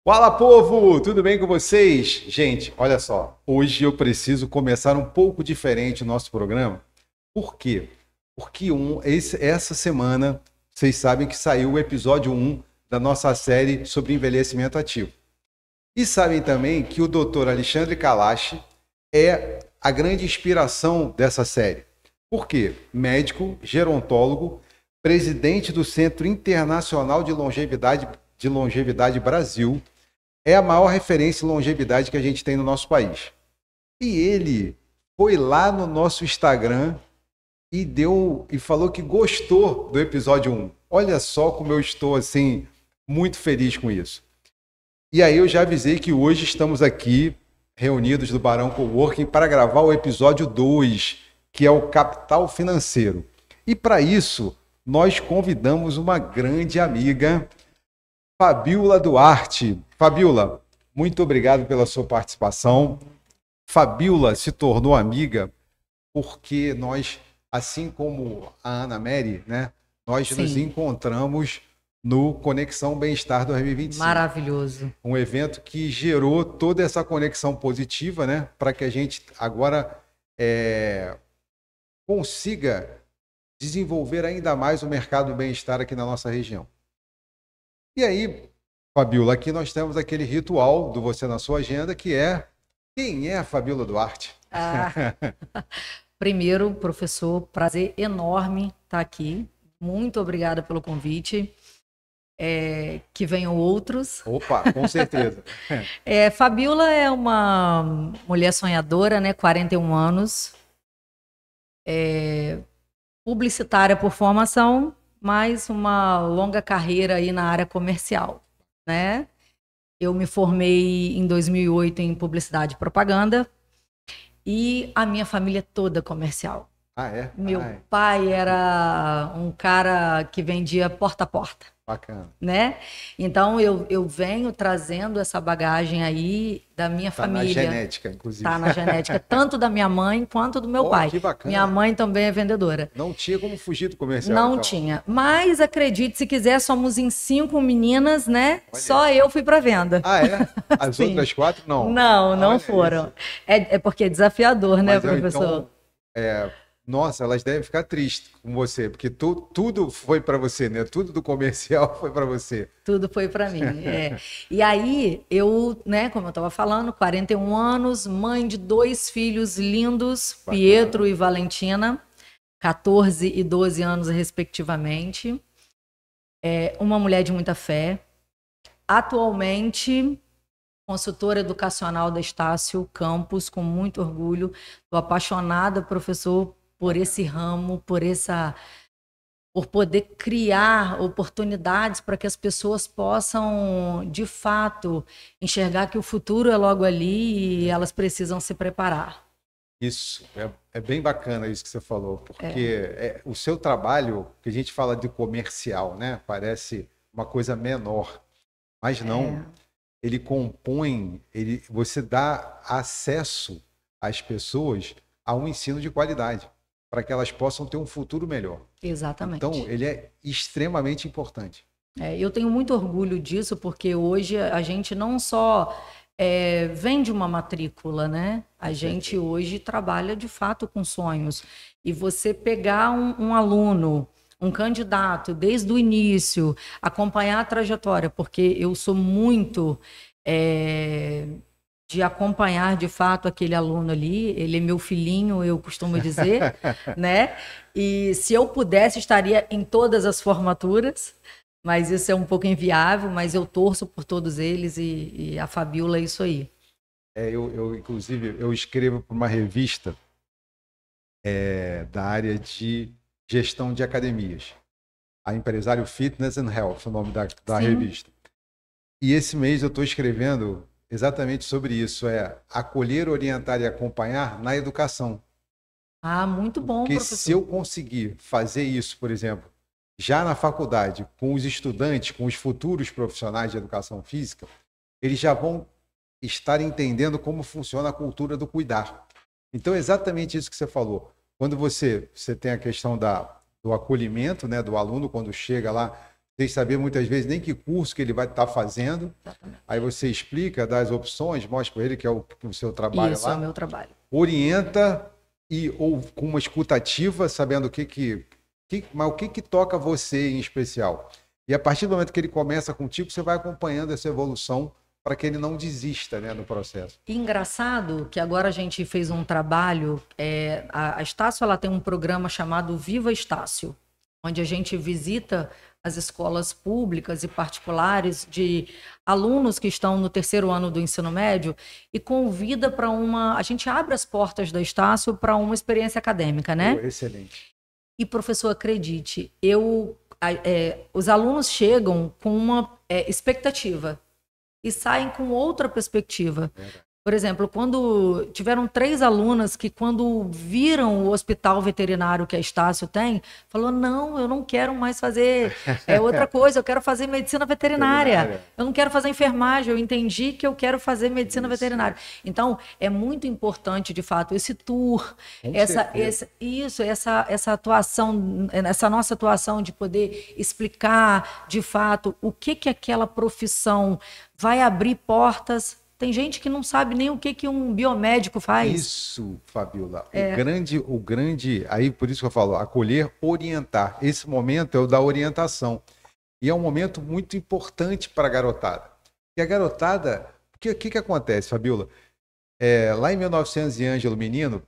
Fala, povo! Tudo bem com vocês? Gente, olha só, hoje eu preciso começar um pouco diferente o nosso programa. Por quê? Porque essa semana, vocês sabem que saiu o episódio 1 da nossa série sobre envelhecimento ativo. E sabem também que o Dr. Alexandre Kalash é a grande inspiração dessa série. Por quê? Médico, gerontólogo, presidente do Centro Internacional de Longevidade Brasil, é a maior referência em longevidade que a gente tem no nosso país. E ele foi lá no nosso Instagram e falou que gostou do episódio 1. Olha só como eu estou assim muito feliz com isso. E aí eu já avisei que hoje estamos aqui reunidos do Barão Coworking para gravar o episódio 2, que é o Capital Financeiro. E para isso, nós convidamos uma grande amiga, Fabiola Duarte. Fabiola, muito obrigado pela sua participação. Fabiola se tornou amiga porque nós, assim como a Ana Mary, né, nós nos encontramos no Conexão Bem-Estar 2025. Maravilhoso. Um evento que gerou toda essa conexão positiva, né, para que a gente agora consiga desenvolver ainda mais o mercado do bem-estar aqui na nossa região. E aí, Fabiola, aqui nós temos aquele ritual do Você na Sua Agenda, que é: quem é a Fabiola Duarte? Primeiro, professor, prazer enorme estar aqui. Muito obrigada pelo convite. Que venham outros. Opa, com certeza. Fabiola é uma mulher sonhadora, né? 41 anos. Publicitária por formação, mais uma longa carreira aí na área comercial, né? Eu me formei em 2008 em publicidade e propaganda e a minha família toda comercial. Ah, é? Meu pai era um cara que vendia porta a porta. Bacana. Né? Então eu venho trazendo essa bagagem aí da minha família. Tá na genética, inclusive. Tá na genética, tanto da minha mãe quanto do meu pai. Que bacana. Minha mãe também é vendedora. Não tinha como fugir do comercial. Não então. tinha. Mas acredite se quiser, somos em 5 meninas, né? Olha. Só eu fui para venda. Ah, é? As outras 4 não? Não foram. É porque é desafiador, né, professor? Então, nossa, elas devem ficar tristes com você, porque tudo foi para você, né? Tudo do comercial foi para você. Tudo foi para mim, E aí, eu, né, como eu estava falando, 41 anos, mãe de 2 filhos lindos, bacana. Pietro e Valentina, 14 e 12 anos, respectivamente. Uma mulher de muita fé. Atualmente, consultora educacional da Estácio Campus, com muito orgulho. Estou apaixonada, professor, por esse ramo, por poder criar oportunidades para que as pessoas possam, de fato, enxergar que o futuro é logo ali e elas precisam se preparar. Isso, é bem bacana isso que você falou, porque o seu trabalho, que a gente fala de comercial, né? Parece uma coisa menor, mas não. Ele compõe, você dá acesso às pessoas a um ensino de qualidade, para que elas possam ter um futuro melhor. Exatamente. Então, ele é extremamente importante. Eu tenho muito orgulho disso, porque hoje a gente não só vende uma matrícula, né? A gente hoje trabalha de fato com sonhos. E você pegar um aluno, um candidato, desde o início, acompanhar a trajetória, porque eu sou muito de acompanhar de fato aquele aluno ali, ele é meu filhinho, eu costumo dizer, né? E se eu pudesse, estaria em todas as formaturas, mas isso é um pouco inviável, mas eu torço por todos eles e a Fabiola é isso aí. Inclusive, eu escrevo para uma revista da área de gestão de academias. A Empresário Fitness and Health, o nome da revista. E esse mês eu estou escrevendo exatamente sobre isso, acolher, orientar e acompanhar na educação. Ah, muito bom, porque professor. Se eu conseguir fazer isso, por exemplo, já na faculdade, com os estudantes, com os futuros profissionais de educação física, eles já vão estar entendendo como funciona a cultura do cuidar. Então, é exatamente isso que você falou. Quando você tem a questão do acolhimento, né, do aluno, quando chega lá, sem saber muitas vezes nem que curso que ele vai estar fazendo. Exatamente. Aí você explica, dá as opções, mostra para ele que é o seu trabalho Isso, lá. é o meu trabalho. Orienta ou com uma escutativa, sabendo mas o que toca você em especial. E a partir do momento que ele começa contigo, você vai acompanhando essa evolução para que ele não desista, né, no processo. E engraçado que agora a gente fez um trabalho, a Estácio ela tem um programa chamado Viva Estácio, onde a gente visita as escolas públicas e particulares de alunos que estão no terceiro ano do ensino médio e convida para a gente abre as portas da Estácio para uma experiência acadêmica, né? Excelente. E professor, acredite, os alunos chegam com uma expectativa e saem com outra perspectiva. Por exemplo, quando tiveram 3 alunas que, quando viram o hospital veterinário que a Estácio tem, falou: não, eu não quero mais fazer outra coisa, eu quero fazer medicina veterinária. Eu não quero fazer enfermagem, eu entendi que eu quero fazer medicina veterinária. Então, é muito importante, de fato, esse tour, essa atuação, essa nossa atuação de poder explicar, de fato, o que aquela profissão vai abrir portas. Tem gente que não sabe nem o que um biomédico faz. Isso, Fabiola. O grande, aí por isso que eu falo, acolher, orientar. Esse momento é o da orientação. E é um momento muito importante para a garotada. E a garotada, o que acontece, Fabiola? Lá em 1900 e Ângelo Menino,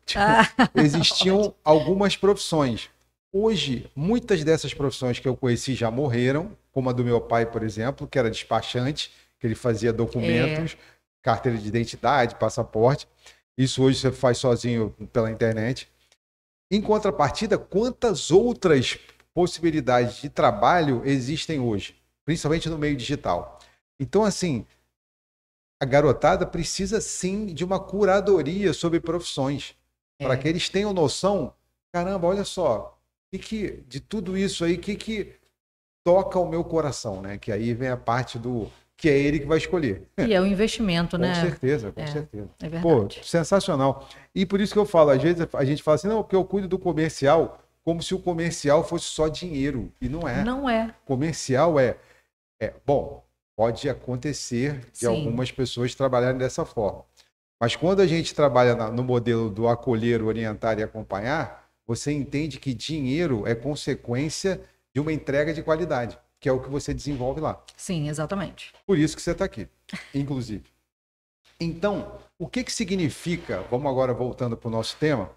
existiam algumas profissões. Hoje, muitas dessas profissões que eu conheci já morreram, como a do meu pai, por exemplo, que era despachante, que ele fazia documentos, carteira de identidade, passaporte. Isso hoje você faz sozinho pela internet. Em contrapartida, quantas outras possibilidades de trabalho existem hoje, principalmente no meio digital? Então, assim, a garotada precisa sim de uma curadoria sobre profissões, para que eles tenham noção, caramba, olha só, de tudo isso aí, que toca o meu coração, né? Que aí vem a parte do que é ele que vai escolher. E é o investimento, né? Com certeza, com certeza. É verdade. Pô, sensacional. E por isso que eu falo, às vezes a gente fala assim, não, porque eu cuido do comercial, como se o comercial fosse só dinheiro. E não é. Não é. Comercial bom, pode acontecer de algumas pessoas trabalharem dessa forma. Mas quando a gente trabalha no modelo do acolher, orientar e acompanhar, você entende que dinheiro é consequência de uma entrega de qualidade, que é o que você desenvolve lá. Sim, exatamente. Por isso que você está aqui, inclusive. Então, o que significa, vamos agora voltando para o nosso tema,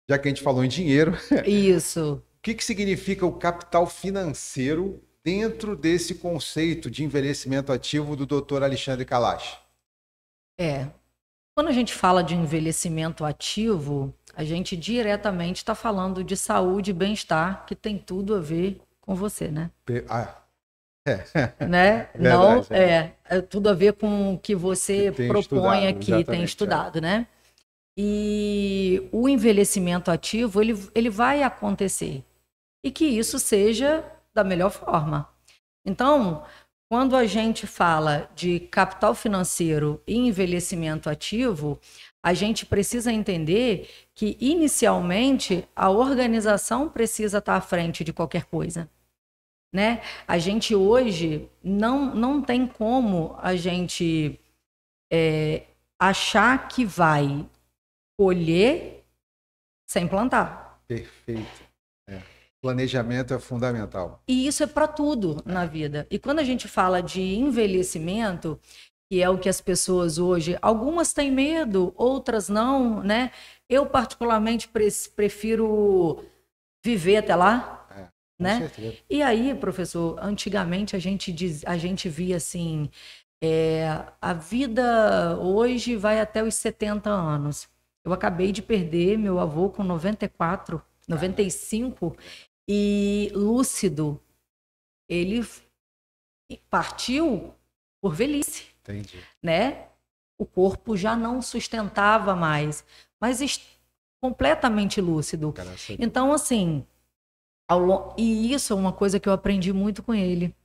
já que a gente falou em dinheiro. Isso. O que significa o capital financeiro dentro desse conceito de envelhecimento ativo do Dr. Alexandre Kalash? Quando a gente fala de envelhecimento ativo, a gente diretamente está falando de saúde e bem-estar, que tem tudo a ver com você, né? Né? Verdade, não é tudo a ver com o que você propõe aqui, tem estudado, né? E o envelhecimento ativo, ele vai acontecer. E que isso seja da melhor forma. Então, quando a gente fala de capital financeiro e envelhecimento ativo, a gente precisa entender que, inicialmente, a organização precisa estar à frente de qualquer coisa. Né? A gente hoje não tem como a gente achar que vai colher sem plantar. Perfeito. Planejamento é fundamental. E isso é para tudo na vida. E quando a gente fala de envelhecimento, que é o que as pessoas hoje, algumas têm medo, outras não, né? Eu particularmente prefiro viver até lá. Né? E aí, professor, antigamente a gente via assim, a vida hoje vai até os 70 anos. Eu acabei de perder meu avô com 94, 95, e lúcido. Ele partiu por velhice. Entendi. Né? O corpo já não sustentava mais, mas completamente lúcido. Então, assim... E isso é uma coisa que eu aprendi muito com ele.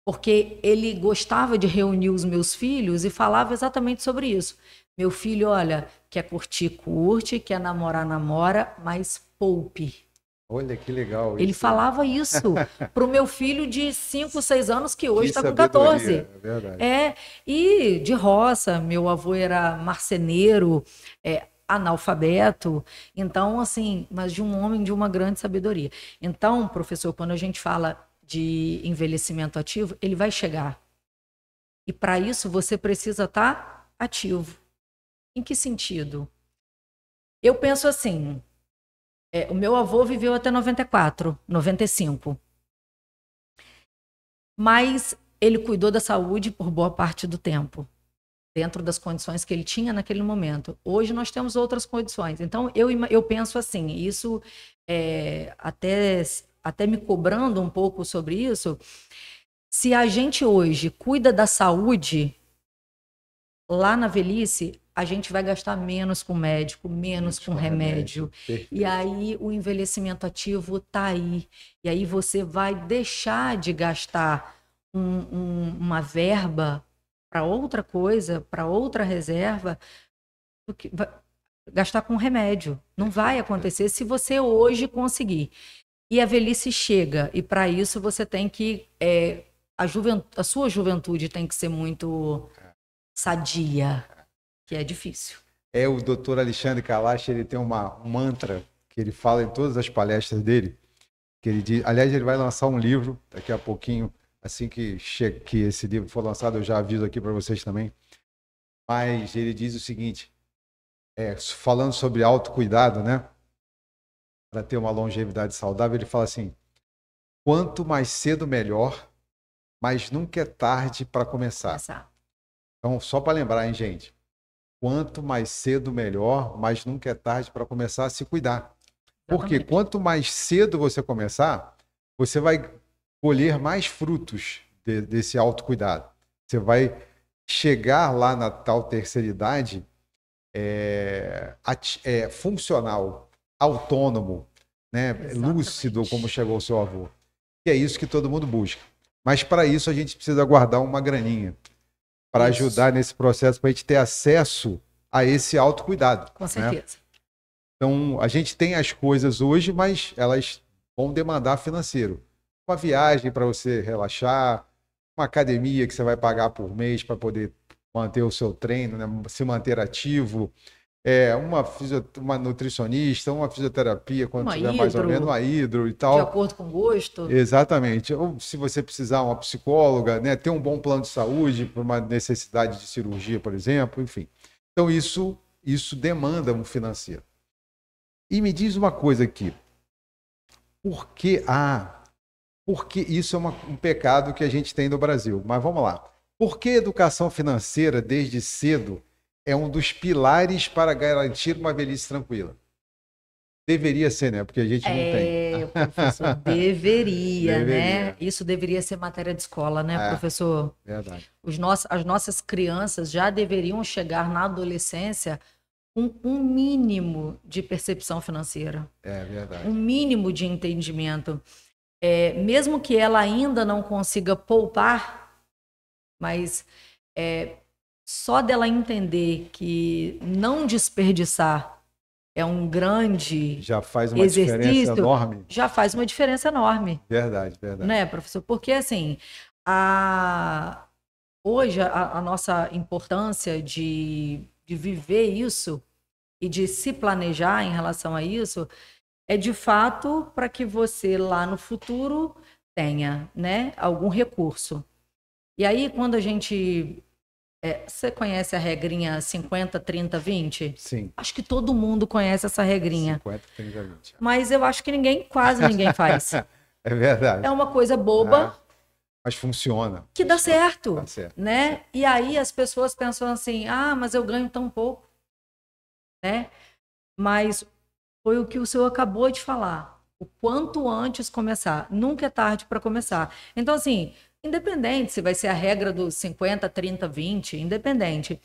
Porque ele gostava de reunir os meus filhos e falava exatamente sobre isso. Meu filho, olha, quer curtir, curte, quer namorar, namora, mas poupe. Olha que legal Ele isso. falava isso para o meu filho de 5, 6 anos, que hoje Que está com sabedoria, 14. é verdade. E de roça, meu avô era marceneiro, analfabeto, então, assim, mas de um homem de uma grande sabedoria. Então, professor, quando a gente fala de envelhecimento ativo, ele vai chegar. E para isso você precisa estar ativo. Em que sentido? Eu penso assim, o meu avô viveu até 94, 95. Mas ele cuidou da saúde por boa parte do tempo, dentro das condições que ele tinha naquele momento. Hoje nós temos outras condições. Então, eu penso assim, isso até me cobrando um pouco sobre isso, se a gente hoje cuida da saúde, lá na velhice, a gente vai gastar menos com médico, menos com remédio. E aí o envelhecimento ativo está aí. E aí você vai deixar de gastar uma verba para outra coisa, para outra reserva, porque gastar com remédio. Não vai acontecer se você hoje conseguir. E a velhice chega, e para isso você tem que... a sua juventude tem que ser muito sadia, que é difícil. O doutor Alexandre Kalash, ele tem um mantra que ele fala em todas as palestras dele, que ele diz, aliás, ele vai lançar um livro daqui a pouquinho, assim que esse livro for lançado, eu já aviso aqui para vocês também, mas ele diz o seguinte, falando sobre autocuidado, né, para ter uma longevidade saudável, ele fala assim, quanto mais cedo melhor, mas nunca é tarde para começar. Então, só para lembrar, hein, gente? Quanto mais cedo, melhor, mas nunca é tarde para começar a se cuidar. Porque quanto mais cedo você começar, você vai colher mais frutos desse autocuidado. Você vai chegar lá na tal terceira idade funcional, autônomo, né? Lúcido, como chegou o seu avô. E é isso que todo mundo busca. Mas para isso a gente precisa guardar uma graninha para ajudar nesse processo, para a gente ter acesso a esse autocuidado. Com certeza. Né? Então, a gente tem as coisas hoje, mas elas vão demandar financeiro. Uma viagem para você relaxar, uma academia que você vai pagar por mês para poder manter o seu treino, né? Se manter ativo, uma nutricionista, uma fisioterapia, quando tiver mais ou menos, uma hidro e tal. De acordo com o gosto. Exatamente. Ou se você precisar, uma psicóloga, né? Ter um bom plano de saúde para uma necessidade de cirurgia, por exemplo, enfim. Então, isso demanda um financeiro. E me diz uma coisa aqui. Porque isso é um pecado que a gente tem no Brasil. Mas vamos lá. Por que educação financeira, desde cedo, é um dos pilares para garantir uma velhice tranquila? Deveria ser, né? Porque a gente não tem. Professor, deveria, né? Isso deveria ser matéria de escola, né, professor? Verdade. As nossas crianças já deveriam chegar na adolescência com um mínimo de percepção financeira. É verdade. Um mínimo de entendimento. Mesmo que ela ainda não consiga poupar, mas só dela entender que não desperdiçar é um grande já faz uma diferença enorme. Já faz uma diferença enorme. Verdade, verdade. Né, professor? Porque, assim, hoje a nossa importância de viver isso e de se planejar em relação a isso é, de fato, para que você lá no futuro tenha, né, algum recurso. E aí, quando a gente... você conhece a regrinha 50, 30, 20? Sim. Acho que todo mundo conhece essa regrinha. 50, 30, 20. Mas eu acho que quase ninguém faz. É verdade. É uma coisa boba. Mas funciona. Que dá certo. Dá certo. Né? E aí as pessoas pensam assim, mas eu ganho tão pouco. Né? Mas foi o que o senhor acabou de falar. O quanto antes começar. Nunca é tarde para começar. Então, assim... Independente se vai ser a regra dos 50, 30, 20, independente.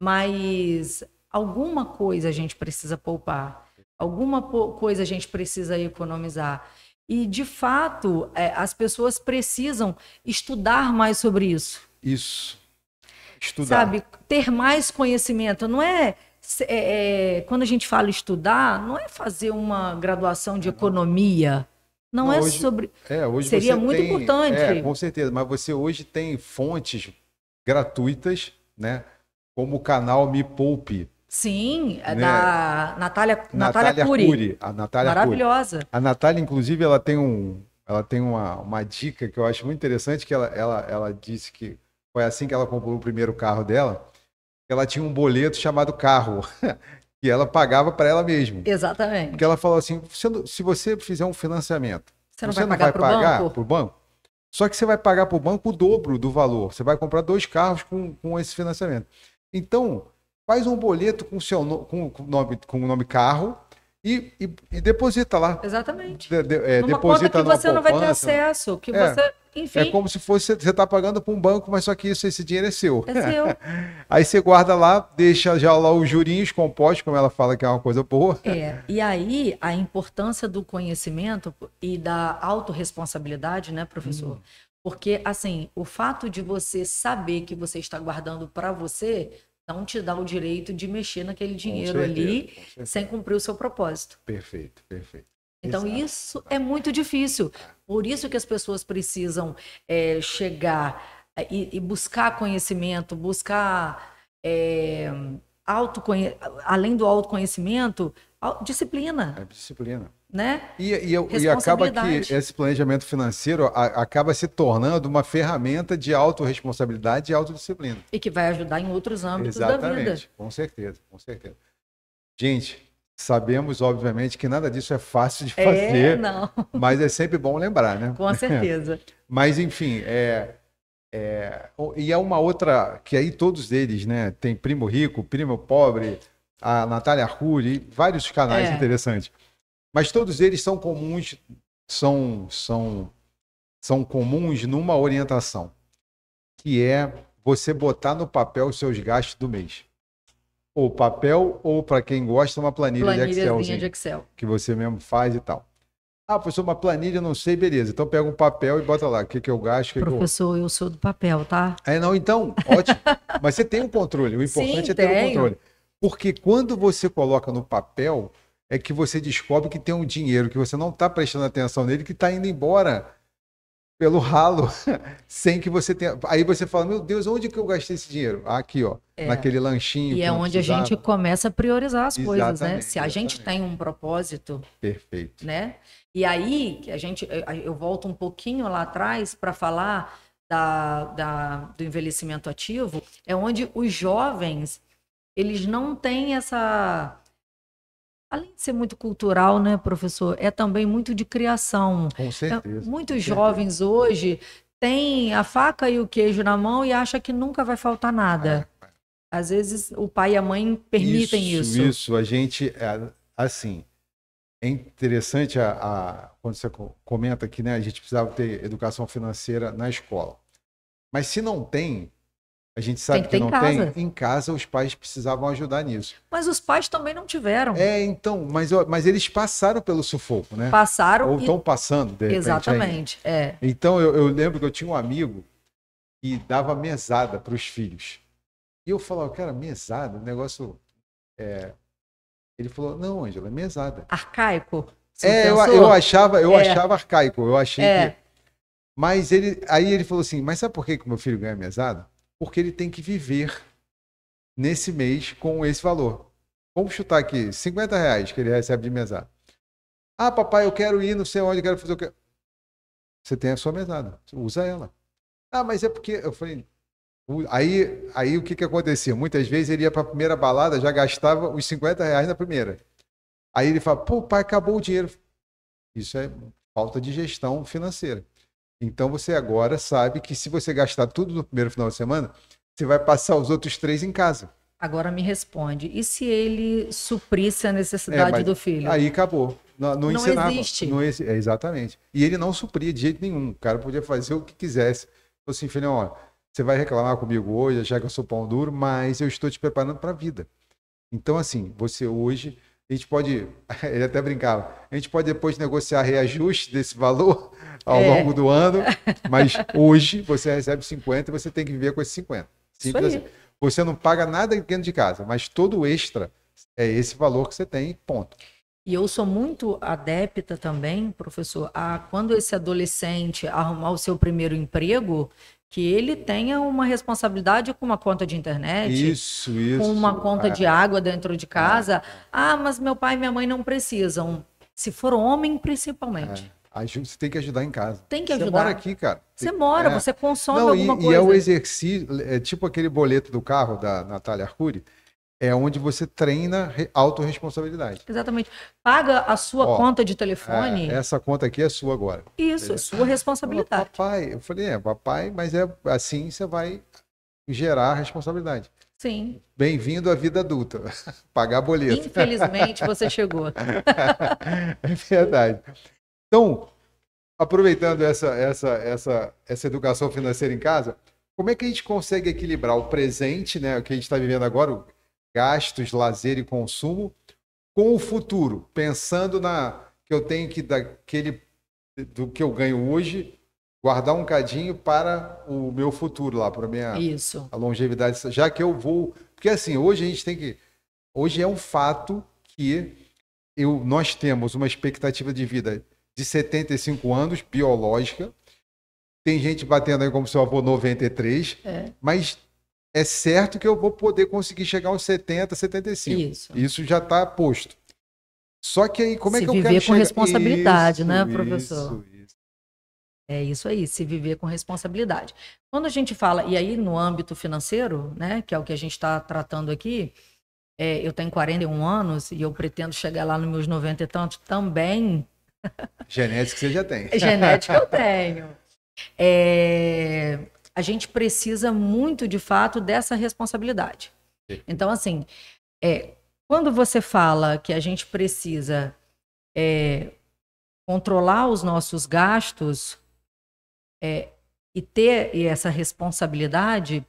Mas alguma coisa a gente precisa poupar, alguma coisa a gente precisa economizar. E, de fato, as pessoas precisam estudar mais sobre isso. Isso. Estudar. Sabe? Ter mais conhecimento. Não é quando a gente fala estudar, não é fazer uma graduação de economia. Não é hoje, sobre. hoje Seria você muito tem, importante. com certeza, mas você hoje tem fontes gratuitas, né? Como o canal Me Poupe. Sim, é né? da Natália Natália Cury. A Natália Maravilhosa. Cury. A Natália, inclusive, ela tem uma dica que eu acho muito interessante, que ela disse que foi assim que ela comprou o primeiro carro dela, que ela tinha um boleto chamado carro, que ela pagava para ela mesma. Exatamente. Porque ela falou assim, se você fizer um financiamento, você não vai pagar para o banco? Só que você vai pagar para o banco o dobro do valor. Você vai comprar 2 carros com esse financiamento. Então, faz um boleto com o nome carro e deposita lá. Exatamente. Numa deposita conta que você não vai ter acesso, enfim. É como se fosse, você está pagando para um banco, mas só que esse dinheiro é seu. É seu. Aí você guarda lá, deixa já lá os jurinhos compostos, como ela fala que é uma coisa boa. E aí a importância do conhecimento e da autorresponsabilidade, né, professor? Porque, assim, o fato de você saber que você está guardando para você não te dá o direito de mexer naquele dinheiro ali sem cumprir o seu propósito. Perfeito, perfeito. Então, isso é muito difícil. Por isso que as pessoas precisam chegar e buscar conhecimento, buscar, além do autoconhecimento, disciplina. Disciplina. Né? E acaba que esse planejamento financeiro acaba se tornando uma ferramenta de autorresponsabilidade e autodisciplina. E que vai ajudar em outros âmbitos da vida. Exatamente, com certeza, com certeza. Gente, sabemos, obviamente, que nada disso é fácil de fazer, não. mas é sempre bom lembrar, né? Com certeza. Mas, enfim, e é uma outra, que aí todos eles, né? Tem Primo Rico, Primo Pobre, a Natália Cury, vários canais interessantes. Mas todos eles são comuns, são comuns numa orientação, que é você botar no papel os seus gastos do mês. Ou papel, ou para quem gosta, uma planilha de Excel. Que você mesmo faz e tal. Ah, professor, uma planilha, não sei, beleza. Então pega um papel e bota lá, o que eu gasto. Professor, eu sou do papel, tá? Não, então, ótimo. Mas você tem um controle, o importante é ter um controle. Porque quando você coloca no papel, é que você descobre que tem um dinheiro que você não está prestando atenção nele, que está indo embora pelo ralo, sem que você tenha... Aí você fala, meu Deus, onde que eu gastei esse dinheiro? Aqui, ó, naquele lanchinho. E é onde a gente começa a priorizar as coisas, né? Se a gente tem um propósito... Perfeito. Né? E aí, eu volto um pouquinho lá atrás para falar do envelhecimento ativo, é onde os jovens, eles não têm essa... Além de ser muito cultural, né, professor, é também muito de criação. Com certeza. Muitos jovens hoje têm a faca e o queijo na mão e acham que nunca vai faltar nada. Às vezes o pai e a mãe permitem isso. Isso, a gente, assim, é interessante quando você comenta que, né, a gente precisava ter educação financeira na escola. Mas se não tem, a gente sabe que não tem. Em casa, os pais precisavam ajudar nisso. Mas os pais também não tiveram. Então, mas eles passaram pelo sufoco, né? Passaram. Ou estão passando, de repente. Exatamente, Então, eu lembro que eu tinha um amigo que dava mesada para os filhos. E eu falava, cara, mesada, negócio... Ele falou, não, Ângela, é mesada. Arcaico? Eu achava arcaico. Eu achei que... Mas aí ele falou assim, mas sabe por que o meu filho ganha mesada? Porque ele tem que viver nesse mês com esse valor. Vamos chutar aqui, R$50 que ele recebe de mesada. Ah, papai, eu quero ir, não sei onde, eu quero fazer o que. Você tem a sua mesada, usa ela. Ah, mas é porque... Eu falei... Aí o que acontecia? Muitas vezes ele ia para a primeira balada, já gastava os R$50 na primeira. Aí ele fala, pô, pai, acabou o dinheiro. Isso é falta de gestão financeira. Então você agora sabe que se você gastar tudo no primeiro final de semana, você vai passar os outros 3 em casa. Agora me responde, e se ele suprisse a necessidade do filho? Aí acabou. Não ensinava. Existe. Exatamente. E ele não supria de jeito nenhum. O cara podia fazer o que quisesse. Falei assim, filhão, ó, você vai reclamar comigo hoje, achar que eu sou pão duro, mas eu estou te preparando para a vida. Então, assim, você hoje... A gente pode, ele até brincava, a gente pode depois negociar reajuste desse valor ao longo do ano, mas hoje você recebe 50 e você tem que viver com esses 50. Simples assim. você não paga nada dentro de casa, mas todo o extra é esse valor que você tem, ponto. E eu sou muito adepta também, professor, a quando esse adolescente arrumar o seu primeiro emprego, que ele tenha uma responsabilidade com uma conta de internet, Isso. com uma conta de água dentro de casa. Ah, mas meu pai e minha mãe não precisam. Se for homem, principalmente. Você tem que ajudar em casa. Tem que Você ajudar. mora aqui, cara. Você mora, você consome alguma coisa. E é o exercício, é tipo aquele boleto do carro da Natália Arcuri, é onde você treina autorresponsabilidade. Exatamente. Paga a sua conta de telefone. Essa conta aqui é sua agora. Isso, é sua responsabilidade. Papai, eu falei, papai, mas é assim você vai gerar responsabilidade. Sim. Bem-vindo à vida adulta. Pagar boleto. Infelizmente, você chegou. É verdade. Então, aproveitando essa educação financeira em casa, como é que a gente consegue equilibrar o presente, né, o que a gente está vivendo agora, gastos, lazer e consumo, com o futuro, pensando que eu tenho que do que eu ganho hoje, guardar um cadinho para o meu futuro lá, para a longevidade, já que eu vou, porque assim, hoje é um fato que nós temos uma expectativa de vida de 75 anos, biológica, tem gente batendo aí como seu avô 93, mas é certo que eu vou poder conseguir chegar aos 70, 75. Isso já está posto. Só que aí, como é que eu quero chegar? Se viver com responsabilidade, né, professor? Isso. É isso aí, se viver com responsabilidade. Quando a gente fala, e aí no âmbito financeiro, né, que é o que a gente está tratando aqui, eu tenho 41 anos e eu pretendo chegar lá nos meus 90 e tantos também. Genética você já tem. Genética eu tenho. A gente precisa muito, de fato, dessa responsabilidade. Então, assim, quando você fala que a gente precisa controlar os nossos gastos e ter essa responsabilidade,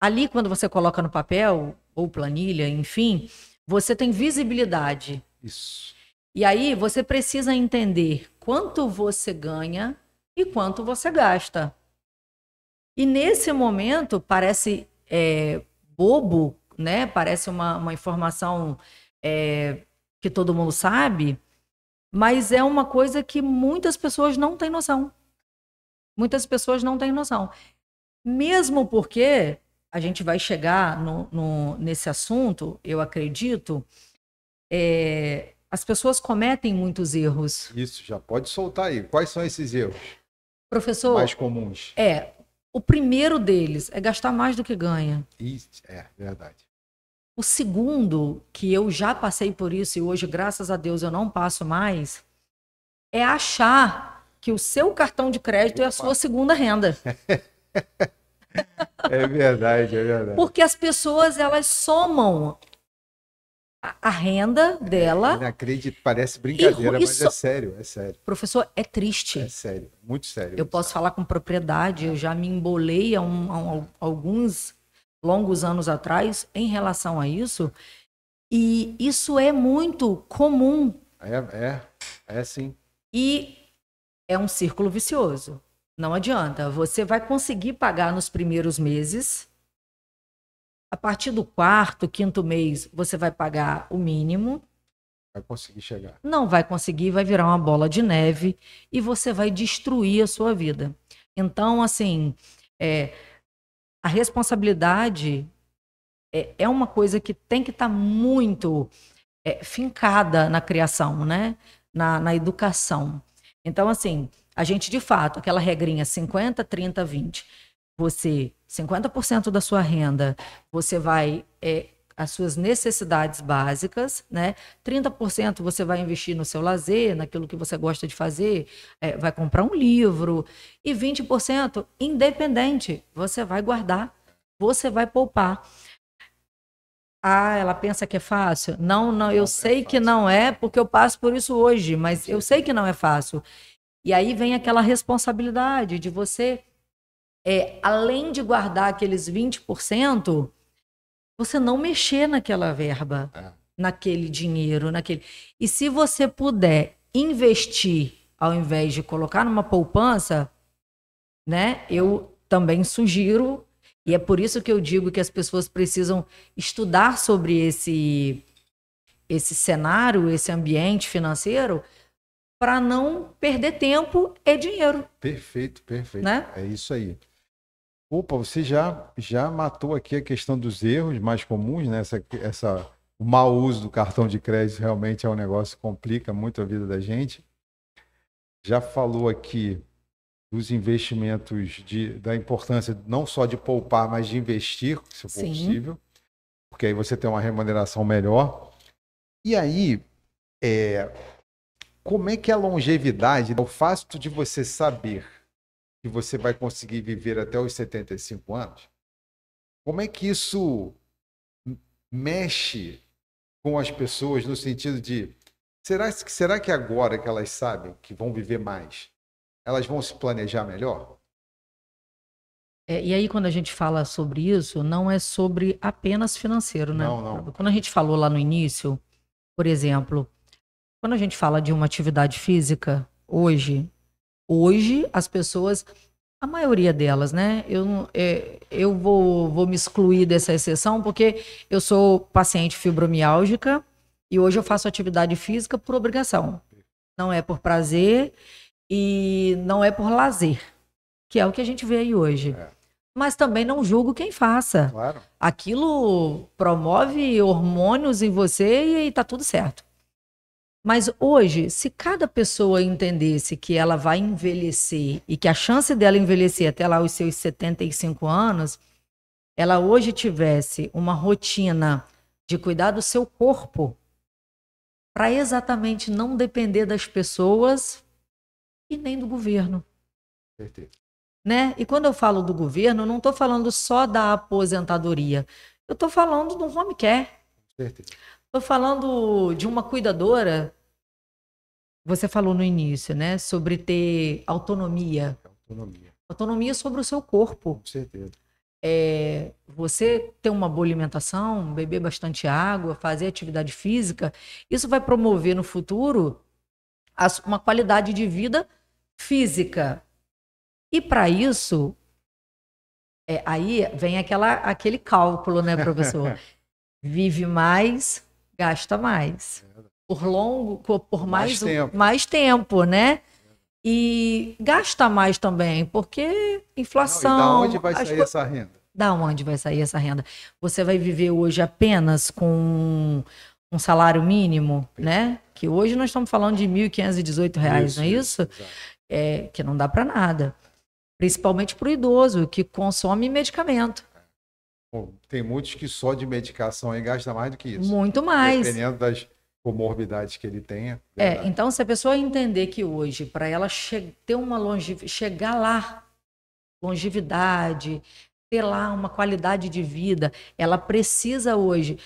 ali quando você coloca no papel, ou planilha, enfim, você tem visibilidade. Isso. E aí você precisa entender quanto você ganha e quanto você gasta. E nesse momento parece bobo, né? Parece uma informação que todo mundo sabe, mas é uma coisa que muitas pessoas não têm noção. Muitas pessoas não têm noção. Mesmo porque a gente vai chegar nesse assunto, eu acredito, as pessoas cometem muitos erros. Isso, já pode soltar aí. Quais são esses erros? Professor, mais comuns? O primeiro deles é gastar mais do que ganha. Isso, verdade. O segundo, que eu já passei por isso e hoje, graças a Deus, eu não passo mais, é achar que o seu cartão de crédito é a sua segunda renda. É verdade, é verdade. Porque as pessoas, elas somam a renda dela. Inacreditável, parece brincadeira, mas é sério, é sério. Professor, é triste. É sério, muito sério. Eu posso falar com propriedade, eu já me embolei há alguns longos anos atrás em relação a isso, e isso é muito comum. É sim. E é um círculo vicioso. Não adianta, você vai conseguir pagar nos primeiros meses. A partir do quarto, quinto mês, você vai pagar o mínimo. Vai conseguir chegar. Não vai conseguir, vai virar uma bola de neve e você vai destruir a sua vida. Então, assim, a responsabilidade é uma coisa que tem que estar muito fincada na criação, né? Na educação. Então, assim, a gente, de fato, aquela regrinha 50, 30, 20... Você, 50% da sua renda, você vai, as suas necessidades básicas, né? 30% você vai investir no seu lazer, naquilo que você gosta de fazer, vai comprar um livro, e 20% independente, você vai guardar, você vai poupar. Ah, ela pensa que é fácil? Não, eu sei que não é, porque eu passo por isso hoje, mas eu sei que não é fácil. E aí vem aquela responsabilidade de você... além de guardar aqueles 20%, você não mexer naquela verba, naquele dinheiro, E se você puder investir, ao invés de colocar numa poupança, né? Eu também sugiro, E é por isso que eu digo que as pessoas precisam estudar sobre esse cenário, esse ambiente financeiro, para não perder tempo e dinheiro. Perfeito, perfeito. Né? É isso aí. Opa, você já matou aqui a questão dos erros mais comuns, né? O mau uso do cartão de crédito realmente é um negócio que complica muito a vida da gente. Já falou aqui dos investimentos, da importância não só de poupar, mas de investir, se for Sim. possível, porque aí você tem uma remuneração melhor. E aí, como é que é a longevidade, o fato de você saber que você vai conseguir viver até os 75 anos, como é que isso mexe com as pessoas no sentido de, será que agora que elas sabem que vão viver mais, elas vão se planejar melhor? E aí, quando a gente fala sobre isso, não é sobre apenas financeiro, né? Não. Quando a gente falou lá no início, por exemplo, quando a gente fala de uma atividade física, hoje as pessoas, a maioria delas, né? Eu vou me excluir dessa exceção porque eu sou paciente fibromiálgica e hoje eu faço atividade física por obrigação. Não é por prazer e não é por lazer, que é o que a gente vê aí hoje. Mas também não julgo quem faça. Claro. Aquilo promove hormônios em você e tá tudo certo. Mas hoje, se cada pessoa entendesse que ela vai envelhecer e que a chance dela envelhecer até lá os seus 75 anos, ela hoje tivesse uma rotina de cuidar do seu corpo para exatamente não depender das pessoas e nem do governo. Perfeito. Né? E quando eu falo do governo, eu não estou falando só da aposentadoria. Eu estou falando do home care. Perfeito. Estou falando de uma cuidadora. Você falou no início, né? Sobre ter autonomia. Autonomia sobre o seu corpo. Com certeza. Você ter uma boa alimentação, beber bastante água, fazer atividade física, isso vai promover no futuro uma qualidade de vida física. E para isso, aí vem aquele cálculo, né, professor? Vive mais, gasta mais. Por mais tempo, né? E gasta mais também, porque inflação... Não, e da onde vai sair essa renda? Da onde vai sair essa renda? Você vai viver hoje apenas com um salário mínimo, né? Que hoje nós estamos falando de R$ 1.518, não é isso? Que não dá para nada. Principalmente para o idoso, que consome medicamento. Bom, tem muitos que só de medicação aí gasta mais do que isso. Muito mais. Dependendo das comorbidades que ele tenha. Então, se a pessoa entender que hoje, para ela ter chegar lá, longevidade, ter lá uma qualidade de vida, ela precisa hoje.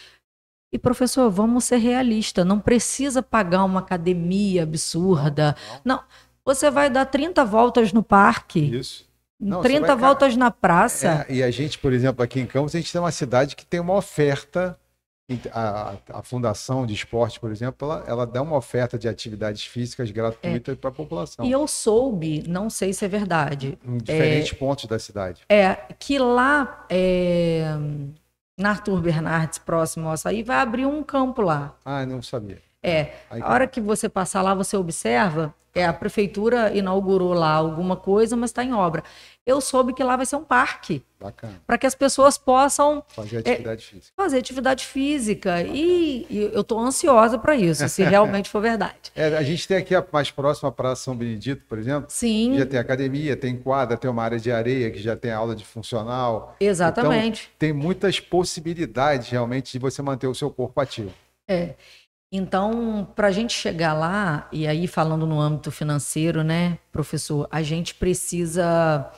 E, professor, vamos ser realistas, não precisa pagar uma academia absurda. Não. Você vai dar 30 voltas no parque. Isso. Não, 30 voltas na praça. E a gente, por exemplo, aqui em Campos, a gente tem uma cidade que tem uma oferta. A Fundação de Esporte, por exemplo, ela dá uma oferta de atividades físicas gratuitas para a população. E eu soube, não sei se é verdade. Em diferentes pontos da cidade. Que lá, na Arthur Bernardes, próximo ao Açaí, vai abrir um campo lá. Ah, não sabia. A hora que você passar lá, você observa, a prefeitura inaugurou lá alguma coisa, mas está em obra. Eu soube que lá vai ser um parque. Bacana. Para que as pessoas possam fazer atividade física. Fazer atividade física. E eu estou ansiosa para isso, se realmente for verdade. A gente tem aqui a mais próxima para São Benedito, por exemplo. Sim. Já tem academia, tem quadra, tem uma área de areia que já tem aula de funcional. Exatamente. Então, tem muitas possibilidades realmente de você manter o seu corpo ativo. Então, para a gente chegar lá, e aí falando no âmbito financeiro, né, professor, a gente precisa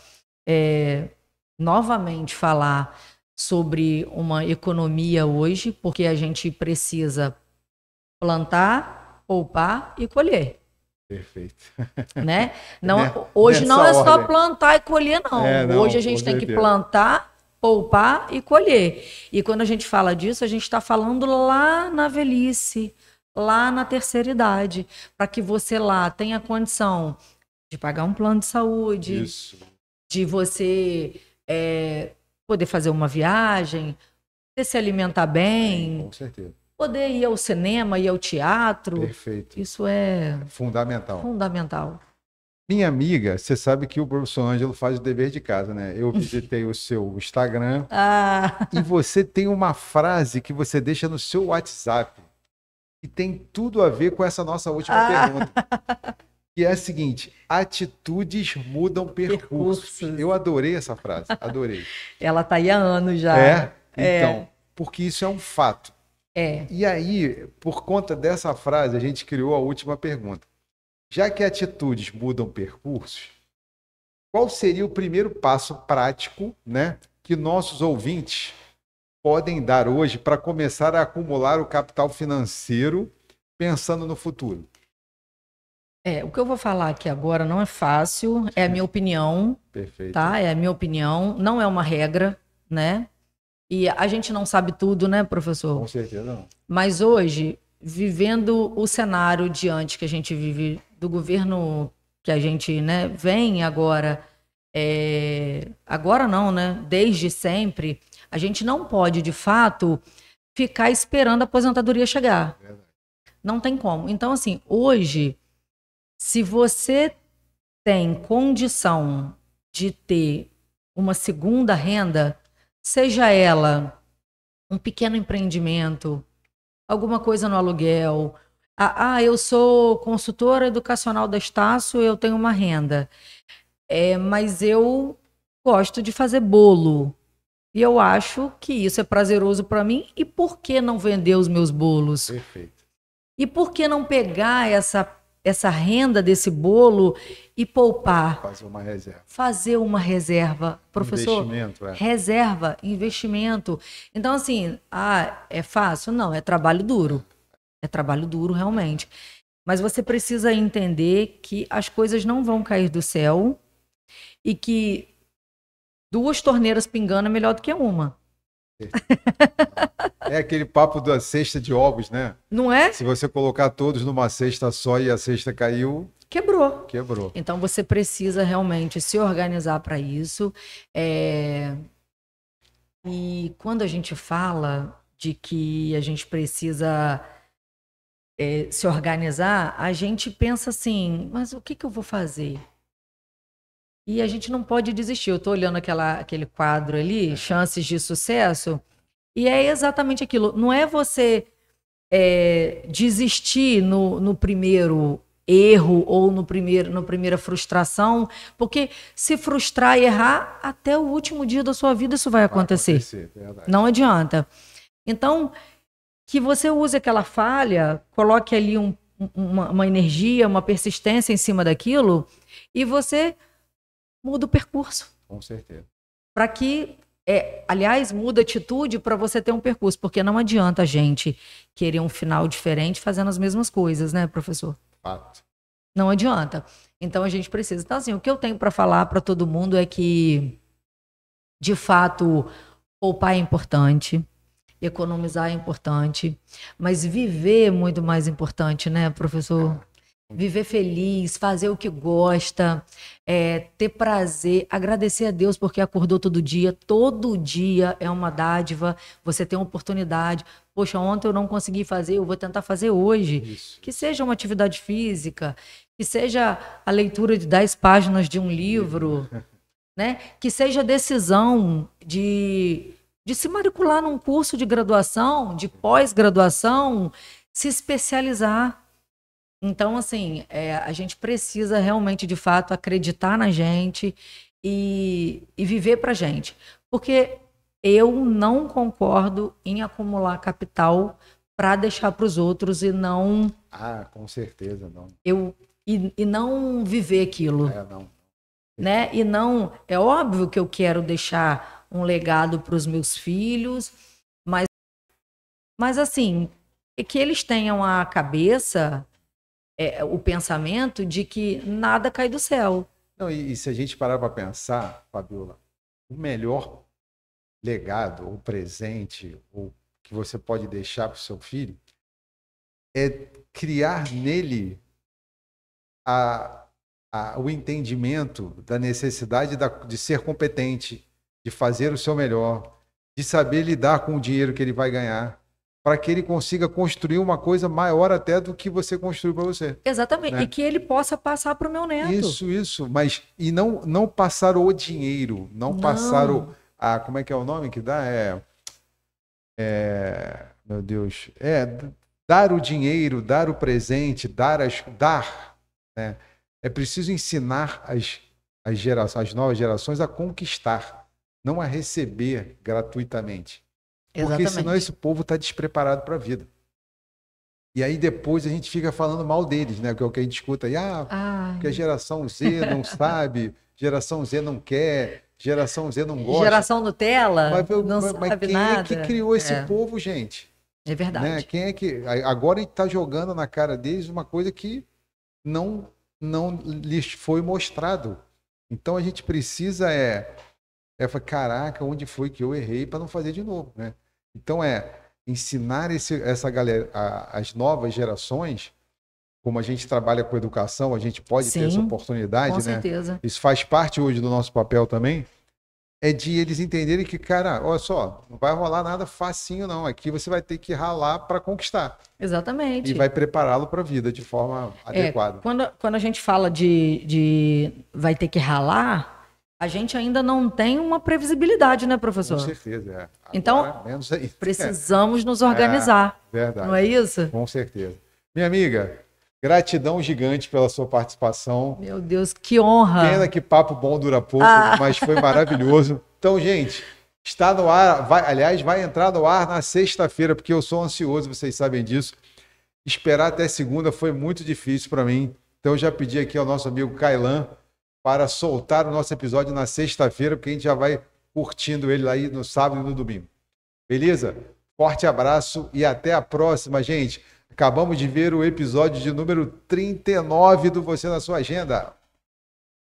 novamente falar sobre uma economia hoje, porque a gente precisa plantar, poupar e colher. Perfeito. Né? Não, hoje não é só plantar e colher, não. Hoje a gente tem que plantar, poupar e colher. E quando a gente fala disso, a gente está falando lá na velhice, lá na terceira idade, para que você lá tenha condição de pagar um plano de saúde, Isso. de você poder fazer uma viagem, poder se alimentar bem, Com certeza. poder ir ao cinema, ir ao teatro. Perfeito. Isso é Fundamental. fundamental. Minha amiga, você sabe que o professor Ângelo faz o dever de casa, né? Eu visitei o seu Instagram Ah, e você tem uma frase que você deixa no seu WhatsApp e tem tudo a ver com essa nossa última pergunta. E é a seguinte: atitudes mudam percursos. Percursos. Eu adorei essa frase, adorei. ela tá aí há anos já. Então, porque isso é um fato. É. E aí, por conta dessa frase, a gente criou a última pergunta. Já que atitudes mudam percursos, qual seria o primeiro passo prático, né, que nossos ouvintes podem dar hoje para começar a acumular o capital financeiro pensando no futuro? O que eu vou falar aqui agora não é fácil, é a minha opinião, Perfeito. tá? É a minha opinião, não é uma regra, né? E a gente não sabe tudo, né, professor? Com certeza não. Mas hoje, vivendo o cenário diante que a gente vive do governo que a gente, né, vem agora, agora não, né? Desde sempre, a gente não pode, de fato, ficar esperando a aposentadoria chegar. Verdade. Não tem como. Então, assim, hoje, se você tem condição de ter uma segunda renda, seja ela um pequeno empreendimento, alguma coisa no aluguel. Eu sou consultora educacional da Estácio, eu tenho uma renda. Mas eu gosto de fazer bolo. E eu acho que isso é prazeroso para mim. E por que não vender os meus bolos? Perfeito. E por que não pegar essa renda desse bolo e poupar? Fazer uma reserva. Fazer uma reserva. Professor, Investimento, reserva, investimento. Então, assim, é fácil? Não, é trabalho duro. É trabalho duro, realmente. Mas você precisa entender que as coisas não vão cair do céu e que 2 torneiras pingando é melhor do que uma. É aquele papo da cesta de ovos, né? Não é? Se você colocar todos numa cesta só e a cesta caiu, Quebrou. quebrou. Então você precisa realmente se organizar para isso. E quando a gente fala de que a gente precisa se organizar, a gente pensa assim, mas o que eu vou fazer? E a gente não pode desistir. Eu estou olhando aquele quadro ali, Chances de Sucesso, e é exatamente aquilo. Não é você desistir no primeiro erro ou na primeira frustração, porque se frustrar e errar, até o último dia da sua vida isso vai acontecer. Verdade. Não adianta. Então, que você use aquela falha, coloque ali uma energia, uma persistência em cima daquilo e você muda o percurso. Com certeza. Para que, aliás, muda a atitude para você ter um percurso, porque não adianta a gente querer um final diferente fazendo as mesmas coisas, né, professor? Fato. Não adianta. Então a gente precisa. Então, assim, o que eu tenho para falar para todo mundo é que, de fato, poupar é importante, economizar é importante, mas viver é muito mais importante, né, professor? Viver feliz, fazer o que gosta, ter prazer, agradecer a Deus porque acordou todo dia é uma dádiva, você tem uma oportunidade. Poxa, ontem eu não consegui fazer, eu vou tentar fazer hoje. Isso. Que seja uma atividade física, que seja a leitura de 10 páginas de um livro, né? Que seja a decisão de se matricular num curso de graduação, de pós-graduação, se especializar. Então, assim, a gente precisa realmente, de fato, acreditar na gente e viver pra gente. Porque eu não concordo em acumular capital para deixar para os outros e não... com certeza, não. E não viver aquilo. Não. Né? E não... É óbvio que eu quero deixar um legado para os meus filhos, mas assim, que eles tenham a cabeça... o pensamento de que nada cai do céu. Não, e se a gente parar para pensar, Fabiola, o melhor legado ou presente ou que você pode deixar para o seu filho é criar nele o entendimento da necessidade de ser competente, de fazer o seu melhor, de saber lidar com o dinheiro que ele vai ganhar, para que ele consiga construir uma coisa maior até do que você construiu para você. Exatamente. Né? E que ele possa passar para o meu neto. Isso. Mas, e não passar o dinheiro, não passar o... como é que é o nome que dá? Meu Deus. Dar o dinheiro, dar o presente, dar. Né? É preciso ensinar as novas gerações a conquistar, não a receber gratuitamente. Porque Exatamente. senão esse povo está despreparado para a vida. E aí depois a gente fica falando mal deles, né? Que é o que a gente escuta aí, porque a geração Z não sabe, geração Z não quer, geração Z não gosta. Geração Nutella não sabe quem nada. É que criou esse povo, gente? É verdade. Né? Quem é que... Agora a gente está jogando na cara deles uma coisa que não lhes foi mostrado. Então a gente precisa falar, caraca, onde foi que eu errei para não fazer de novo, né? Então ensinar essa galera, as novas gerações, como a gente trabalha com educação, a gente pode ter essa oportunidade, com né? certeza. Isso faz parte hoje do nosso papel também, é de eles entenderem que, cara, olha só, não vai rolar nada facinho não, aqui você vai ter que ralar para conquistar. Exatamente. E vai prepará-lo para a vida de forma adequada. Quando a gente fala de vai ter que ralar, a gente ainda não tem uma previsibilidade, né, professor? Com certeza, Agora, então, menos aí. Precisamos nos organizar. Verdade. Não é isso? Com certeza. Minha amiga, gratidão gigante pela sua participação. Meu Deus, que honra. Pena que papo bom dura pouco, mas foi maravilhoso. Então, gente, está no ar, vai entrar no ar na sexta-feira, porque eu sou ansioso, vocês sabem disso. Esperar até segunda foi muito difícil para mim. Então, eu já pedi aqui ao nosso amigo Kailan para soltar o nosso episódio na sexta-feira, porque a gente já vai curtindo ele aí no sábado e no domingo. Beleza? Forte abraço e até a próxima, gente. Acabamos de ver o episódio de número 39 do Você na Sua Agenda.